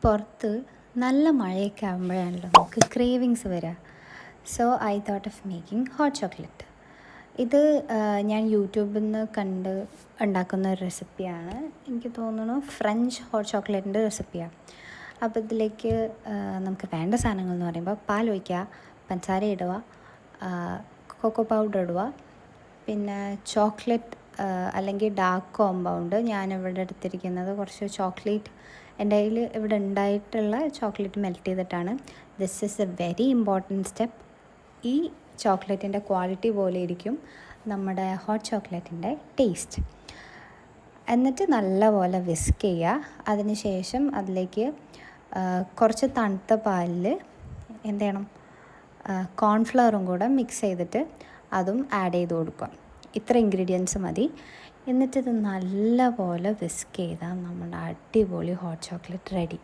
പുറത്ത് നല്ല മഴയൊക്കെ ആകുമ്പോഴാണല്ലോ നമുക്ക് ക്രേവിങ്സ് വരിക. So I thought of making hot chocolate. ഇത് ഞാൻ യൂട്യൂബിൽ നിന്ന് കണ്ട് ഉണ്ടാക്കുന്ന ഒരു റെസിപ്പിയാണ്. എനിക്ക് തോന്നുന്നു ഫ്രഞ്ച് ഹോട്ട് ചോക്ലേറ്റിൻ്റെ റെസിപ്പിയാണ്. അപ്പോൾ ഇതിലേക്ക് നമുക്ക് വേണ്ട സാധനങ്ങൾ എന്ന് പറയുമ്പോൾ പാൽ ഒഴിക്കുക, പഞ്ചസാര ഇടുക, കൊക്കോ പൗഡർ ഇടുക, പിന്നെ ചോക്ലേറ്റ് അല്ലെങ്കിൽ ഡാർക്ക് കോമ്പൗണ്ട്. ഞാനിവിടെ എടുത്തിരിക്കുന്നത് കുറച്ച് ചോക്ലേറ്റ്, എൻ്റെ കയ്യിൽ ഇവിടെ ഉണ്ടായിട്ടുള്ള ചോക്ലേറ്റ് മെൽറ്റ് ചെയ്തിട്ടാണ്. This is A very important step. ഈ ചോക്ലേറ്റിൻ്റെ ക്വാളിറ്റി പോലെ ഇരിക്കും നമ്മുടെ ഹോട്ട് ചോക്ലേറ്റിൻ്റെ ടേസ്റ്റ്. എന്നിട്ട് നല്ലപോലെ വിസ്ക് ചെയ്യുക. അതിന് ശേഷം അതിലേക്ക് കുറച്ച് തണുത്ത പാലിൽ എന്ത് ചെയ്യണം, കോൺഫ്ലവറും കൂടെ മിക്സ് ചെയ്തിട്ട് അതും ആഡ് ചെയ്ത് കൊടുക്കുക. ഇത്ര ഇൻഗ്രീഡിയൻസ് മതി. എന്നിട്ടിത് നല്ലപോലെ വിസ്ക് ചെയ്താൽ നമ്മുടെ അടിപൊളി ഹോട്ട് ചോക്ലേറ്റ് റെഡി.